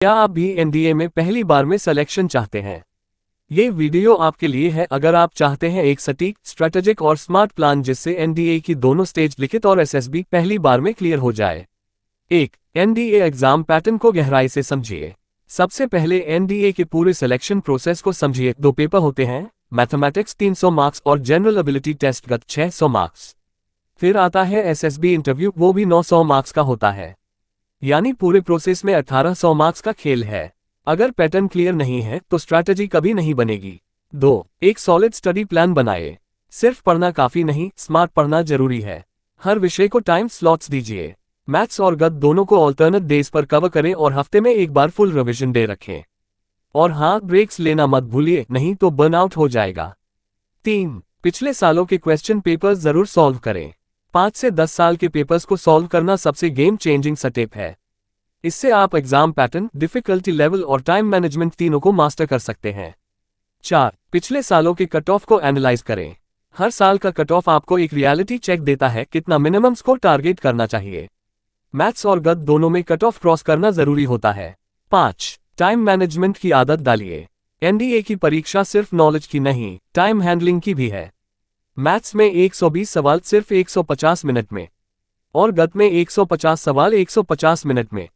क्या आप भी एनडीए में पहली बार में सिलेक्शन चाहते हैं? ये वीडियो आपके लिए है अगर आप चाहते हैं एक सटीक, स्ट्रेटेजिक और स्मार्ट प्लान जिससे एनडीए की दोनों स्टेज लिखित और एसएसबी पहली बार में क्लियर हो जाए। एक, एनडीए एग्जाम पैटर्न को गहराई से समझिए। सबसे पहले एनडीए के पूरे सिलेक्शन प्रोसेस को समझिए। 2 पेपर होते हैं, मैथमेटिक्स 300 मार्क्स और जनरल एबिलिटी टेस्ट गत 600 मार्क्स। फिर आता है एसएसबी इंटरव्यू, वो भी 900 मार्क्स का होता है। यानी पूरे प्रोसेस में 1800 मार्क्स का खेल है। अगर पैटर्न क्लियर नहीं है तो स्ट्रैटेजी कभी नहीं बनेगी। 2, एक सॉलिड स्टडी प्लान बनाए। सिर्फ पढ़ना काफी नहीं, स्मार्ट पढ़ना जरूरी है। हर विषय को टाइम स्लॉट्स दीजिए। मैथ्स और गत दोनों को ऑल्टरनेट डेज पर कवर करें और हफ्ते में एक बार फुल रिवीजन डे रखें। और हाँ, ब्रेक्स लेना मत भूलिए, नहीं तो बर्नआउट हो जाएगा। 3, पिछले सालों के क्वेश्चन पेपर्स जरूर सॉल्व करें। 5 से 10 साल के पेपर्स को सॉल्व करना सबसे गेम चेंजिंग स्टेप है। इससे आप एग्जाम पैटर्न, डिफिकल्टी लेवल और टाइम मैनेजमेंट तीनों को मास्टर कर सकते हैं। 4, पिछले सालों के कट ऑफ को एनालाइज करें। हर साल का कट ऑफ आपको एक रियलिटी चेक देता है कितना मिनिमम स्कोर टारगेट करना चाहिए। मैथ्स और गत दोनों में कट ऑफ क्रॉस करना जरूरी होता है। 5, टाइम मैनेजमेंट की आदत डालिए। एनडीए की परीक्षा सिर्फ नॉलेज की नहीं, टाइम हैंडलिंग की भी है। मैथ्स में 120 सवाल सिर्फ 150 मिनट में और गत में 150 सवाल 150 मिनट में।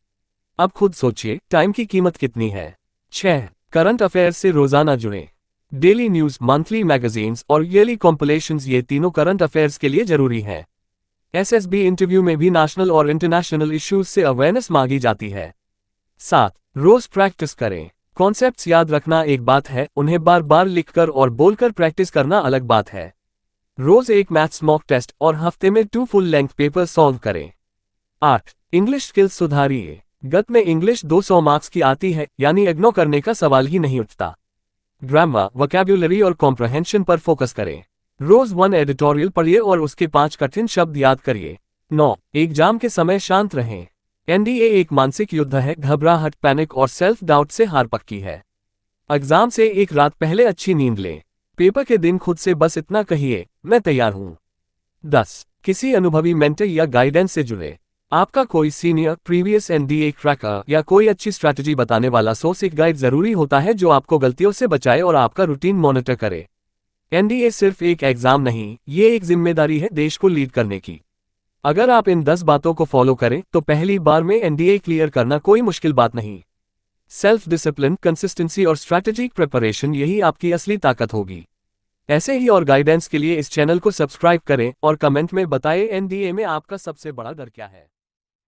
अब खुद सोचिए, टाइम की कीमत कितनी है। 6, करंट अफेयर्स से रोजाना जुड़ें। डेली न्यूज, मंथली मैगजीन्स और ईयरली कॉम्पिलेशंस, ये तीनों करंट अफेयर्स के लिए जरूरी हैं। एसएसबी इंटरव्यू में भी नेशनल और इंटरनेशनल इश्यूज से अवेयरनेस मांगी जाती है। 7, रोज प्रैक्टिस करें। कॉन्सेप्ट्स याद रखना एक बात है, उन्हें बार बार लिखकर और बोलकर प्रैक्टिस करना अलग बात है। रोज एक मैथ्स मॉक टेस्ट और हफ्ते में 2 फुल लेंथ पेपर सॉल्व करें। 8, इंग्लिश स्किल्स सुधारिए। गत में इंग्लिश 200 मार्क्स की आती है, यानी इग्नोर करने का सवाल ही नहीं उठता। ग्रामर, वोकैब्युलरी और कॉम्प्रहेंशन पर फोकस करें। रोज 1 एडिटोरियल पढ़िए और उसके 5 कठिन शब्द याद करिए। 9, एग्जाम के समय शांत रहें। एनडीए एक मानसिक युद्ध है, घबराहट, पैनिक और सेल्फ डाउट से हार पक्की है। एग्जाम से एक रात पहले अच्छी नींद लें। पेपर के दिन खुद से बस इतना कहिए, मैं तैयार हूं। 10, किसी अनुभवी मेंटर या गाइडेंस से जुड़े। आपका कोई सीनियर, प्रीवियस एनडीए क्रैकर या कोई अच्छी स्ट्रैटेजी बताने वाला सोर्स, एक गाइड जरूरी होता है जो आपको गलतियों से बचाए और आपका रूटीन मॉनिटर करे। एनडीए सिर्फ एक एग्जाम नहीं, ये एक जिम्मेदारी है देश को लीड करने की। अगर आप इन 10 बातों को फॉलो करें तो पहली बार में एनडीए क्लियर करना कोई मुश्किल बात नहीं। सेल्फ डिसिप्लिन, कंसिस्टेंसी और स्ट्रैटेजिक प्रिपरेशन, यही आपकी असली ताकत होगी। ऐसे ही और गाइडेंस के लिए इस चैनल को सब्सक्राइब करें और कमेंट में बताएं एनडीए में आपका सबसे बड़ा डर क्या है।